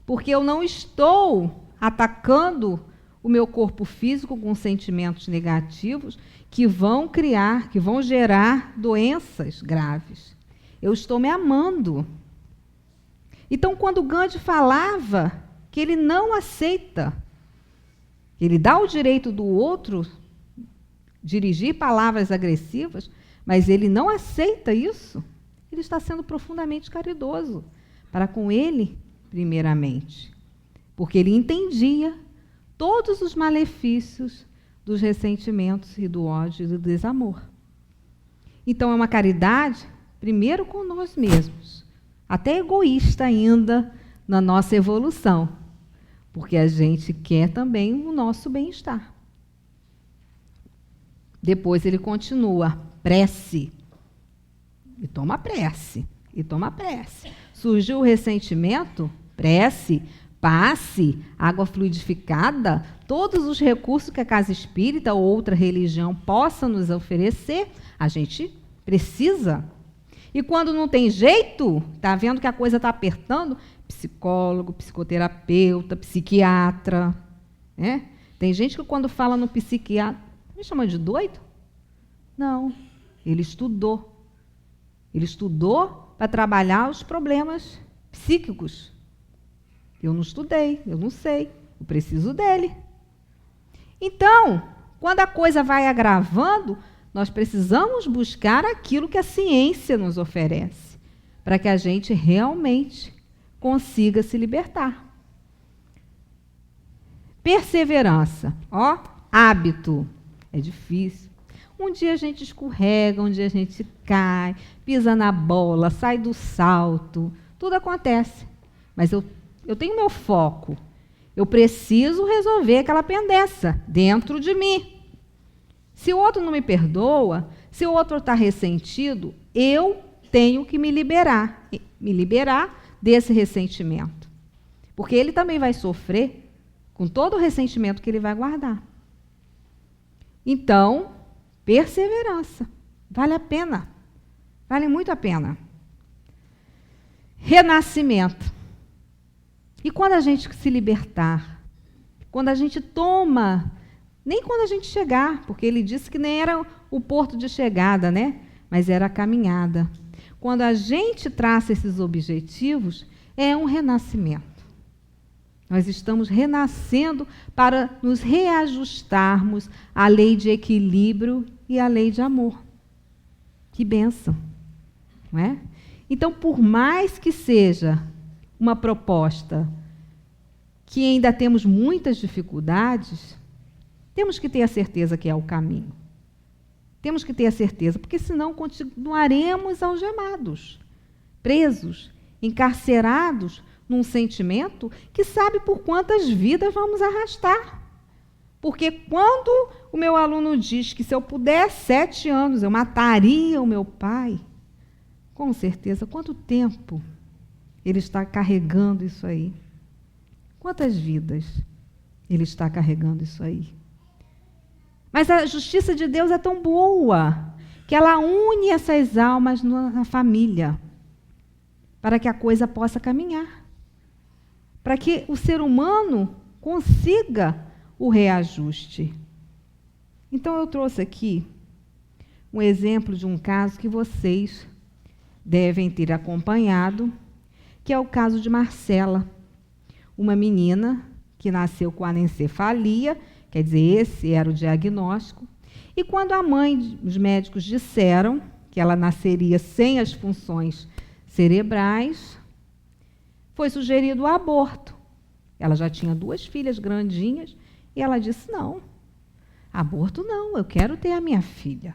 Porque eu não estou atacando o meu corpo físico com sentimentos negativos que vão gerar doenças graves. Eu estou me amando. Então, quando Gandhi falava que ele não aceita, ele dá o direito do outro dirigir palavras agressivas, mas ele não aceita isso, ele está sendo profundamente caridoso para com ele, primeiramente, porque ele entendia todos os malefícios dos ressentimentos e do ódio e do desamor. Então, é uma caridade, primeiro com nós mesmos, até egoísta ainda na nossa evolução, porque a gente quer também o nosso bem-estar. Depois ele continua, prece. E toma prece, e toma prece. Surgiu o ressentimento, prece, passe, água fluidificada, todos os recursos que a casa espírita ou outra religião possa nos oferecer, a gente precisa. E quando não tem jeito, está vendo que a coisa está apertando, psicólogo, psicoterapeuta, psiquiatra. Né? Tem gente que quando fala no psiquiatra, me chama de doido? Não, ele estudou. Ele estudou para trabalhar os problemas psíquicos. Eu não estudei, eu não sei, eu preciso dele. Então, quando a coisa vai agravando, nós precisamos buscar aquilo que a ciência nos oferece, para que a gente realmente consiga se libertar. Perseverança, hábito. É difícil. Um dia a gente escorrega, um dia a gente cai, pisa na bola, sai do salto, tudo acontece. Mas eu tenho meu foco. Eu preciso resolver aquela pendença dentro de mim. Se o outro não me perdoa, se o outro está ressentido, eu tenho que me liberar desse ressentimento. Porque ele também vai sofrer com todo o ressentimento que ele vai guardar. Então, perseverança. Vale a pena. Vale muito a pena. Renascimento. E quando a gente se libertar, quando a gente toma, nem quando a gente chegar, porque ele disse que nem era o porto de chegada, né? Mas era a caminhada. Quando a gente traça esses objetivos, é um renascimento. Nós estamos renascendo para nos reajustarmos à lei de equilíbrio e à lei de amor. Que bênção, não é? Então, por mais que seja uma proposta que ainda temos muitas dificuldades, temos que ter a certeza que é o caminho. Temos que ter a certeza, porque senão continuaremos algemados, presos, encarcerados num sentimento que sabe por quantas vidas vamos arrastar. Porque quando o meu aluno diz que se eu puder 7 anos eu mataria o meu pai, com certeza, quanto tempo ele está carregando isso aí? Quantas vidas ele está carregando isso aí? Mas a justiça de Deus é tão boa que ela une essas almas na família para que a coisa possa caminhar, para que o ser humano consiga o reajuste. Então eu trouxe aqui um exemplo de um caso que vocês devem ter acompanhado, que é o caso de Marcela, uma menina que nasceu com anencefalia, quer dizer, esse era o diagnóstico, e quando a mãe, os médicos disseram que ela nasceria sem as funções cerebrais, foi sugerido o aborto. Ela já tinha 2 filhas grandinhas, e ela disse, não, aborto não, eu quero ter a minha filha,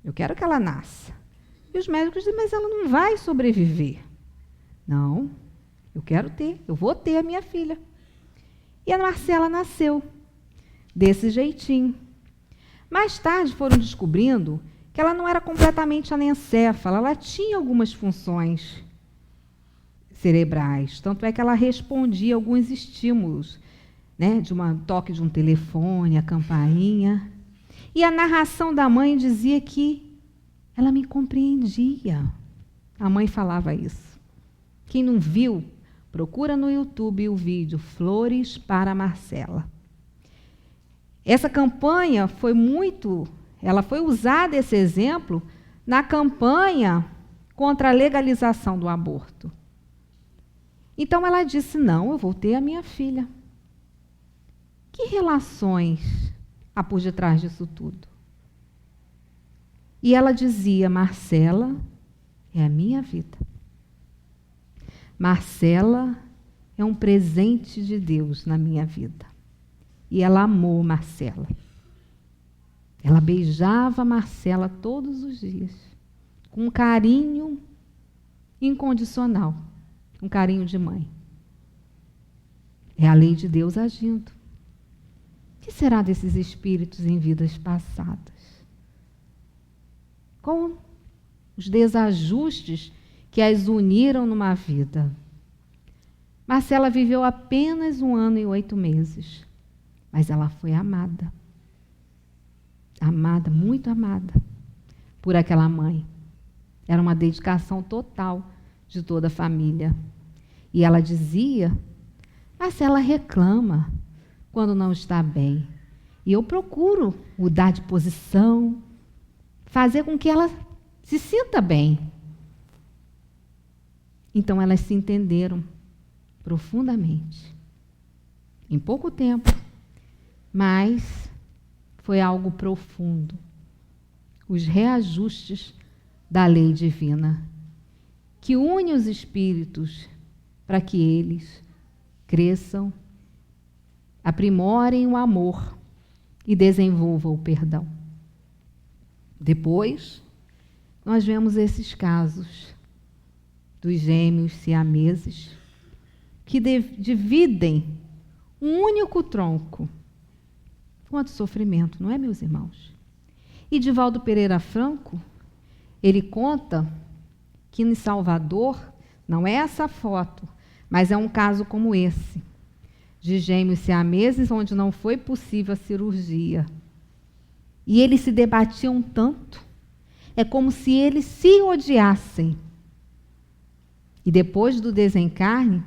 eu quero que ela nasça. E os médicos dizem, mas ela não vai sobreviver. Não, eu vou ter a minha filha. E a Marcela nasceu desse jeitinho. Mais tarde foram descobrindo que ela não era completamente anencéfala, ela tinha algumas funções cerebrais, tanto é que ela respondia a alguns estímulos, né, de um toque de um telefone, a campainha. E a narração da mãe dizia que ela me compreendia. A mãe falava isso. Quem não viu, procura no YouTube o vídeo Flores para Marcela. Essa campanha ela foi usada, esse exemplo, na campanha contra a legalização do aborto. Então ela disse, não, eu vou ter a minha filha. Que relações há por detrás disso tudo? E ela dizia, Marcela é a minha vida. Marcela é um presente de Deus na minha vida. E ela amou Marcela. Ela beijava Marcela todos os dias, com um carinho incondicional, um carinho de mãe. É a lei de Deus agindo. O que será desses espíritos em vidas passadas? Com os desajustes que as uniram numa vida. Marcela viveu apenas 1 ano e 8 meses, mas ela foi amada. Amada, muito amada, por aquela mãe. Era uma dedicação total de toda a família. E ela dizia, Marcela reclama quando não está bem. E eu procuro mudar de posição, fazer com que ela se sinta bem. Então elas se entenderam profundamente. Em pouco tempo, mas foi algo profundo. Os reajustes da lei divina, que une os espíritos para que eles cresçam, aprimorem o amor e desenvolvam o perdão. Depois, nós vemos esses casos dos gêmeos siameses que dividem um único tronco. Quanto sofrimento, não é, meus irmãos? E Divaldo Pereira Franco, ele conta que em Salvador, não é essa foto, mas é um caso como esse, de gêmeos siameses onde não foi possível a cirurgia. E eles se debatiam tanto, é como se eles se odiassem. E depois do desencarne,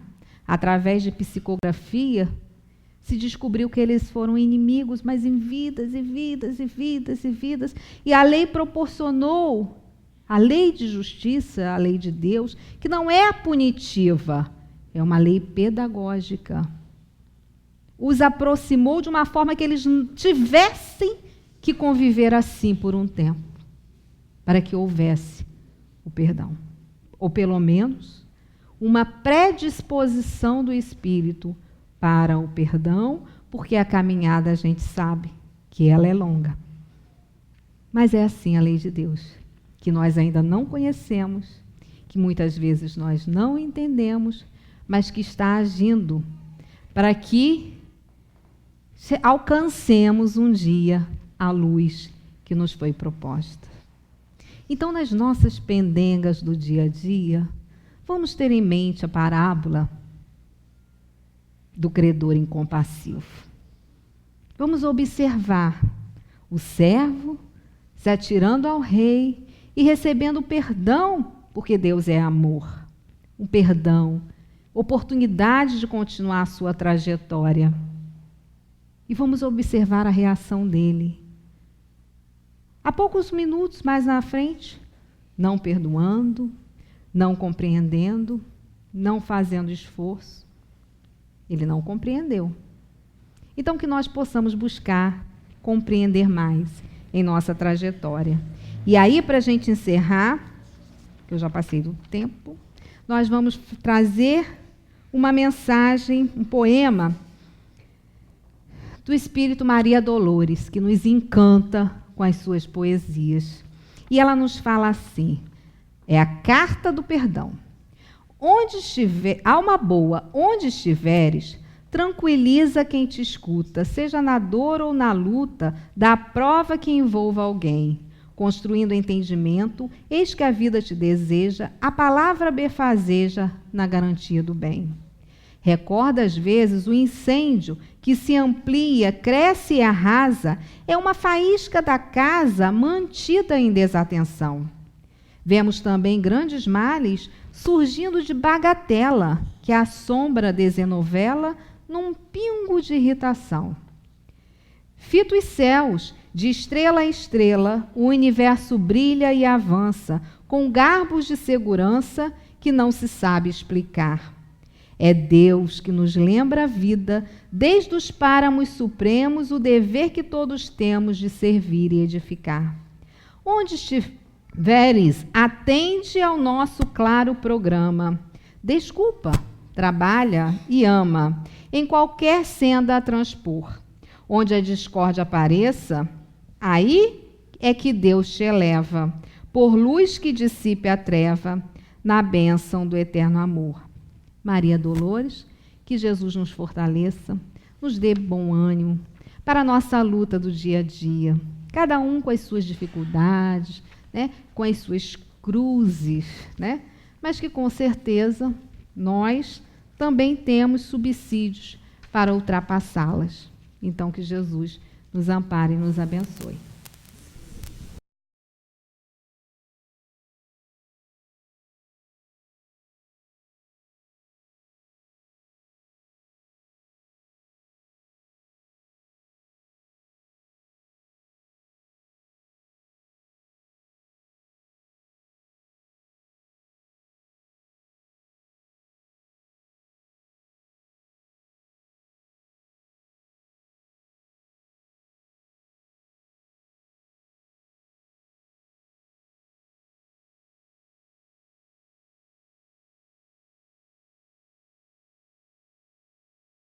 através de psicografia, se descobriu que eles foram inimigos, mas em vidas e vidas e vidas e vidas. E a lei proporcionou, a lei de justiça, a lei de Deus, que não é punitiva, é uma lei pedagógica. Os aproximou de uma forma que eles tivessem que conviver assim por um tempo, para que houvesse o perdão. Ou pelo menos, uma predisposição do espírito para o perdão, porque a caminhada a gente sabe que ela é longa. Mas é assim a lei de Deus, que nós ainda não conhecemos, que muitas vezes nós não entendemos, mas que está agindo para que alcancemos um dia a luz que nos foi proposta. Então, nas nossas pendengas do dia a dia, vamos ter em mente a parábola do credor incompassivo. Vamos observar o servo se atirando ao rei e recebendo perdão, porque Deus é amor. Um perdão, oportunidade de continuar a sua trajetória. E vamos observar a reação dele. Há poucos minutos mais na frente, não perdoando, não compreendendo, não fazendo esforço. Ele não compreendeu. Então, que nós possamos buscar compreender mais em nossa trajetória. E aí, para a gente encerrar, que eu já passei do tempo, nós vamos trazer uma mensagem, um poema do Espírito Maria Dolores, que nos encanta com as suas poesias. E ela nos fala assim, é a carta do perdão. Onde estiver, alma boa, onde estiveres, tranquiliza quem te escuta, seja na dor ou na luta, dá a prova que envolva alguém. Construindo entendimento, eis que a vida te deseja, a palavra befazeja na garantia do bem. Recorda às vezes o incêndio que se amplia, cresce e arrasa, é uma faísca da casa mantida em desatenção. Vemos também grandes males surgindo de bagatela, que a sombra desenovela num pingo de irritação. Fita os céus, de estrela a estrela, o universo brilha e avança, com garbos de segurança que não se sabe explicar. É Deus que nos lembra a vida, desde os páramos supremos, o dever que todos temos de servir e edificar. Onde estiveres, atende ao nosso claro programa. Desculpa, trabalha e ama, em qualquer senda a transpor. Onde a discórdia apareça, aí é que Deus te eleva, por luz que dissipe a treva, na bênção do eterno amor. Maria Dolores, que Jesus nos fortaleça, nos dê bom ânimo para a nossa luta do dia a dia, cada um com as suas dificuldades, né, com as suas cruzes, né, mas que com certeza nós também temos subsídios para ultrapassá-las. Então, que Jesus nos ampare e nos abençoe.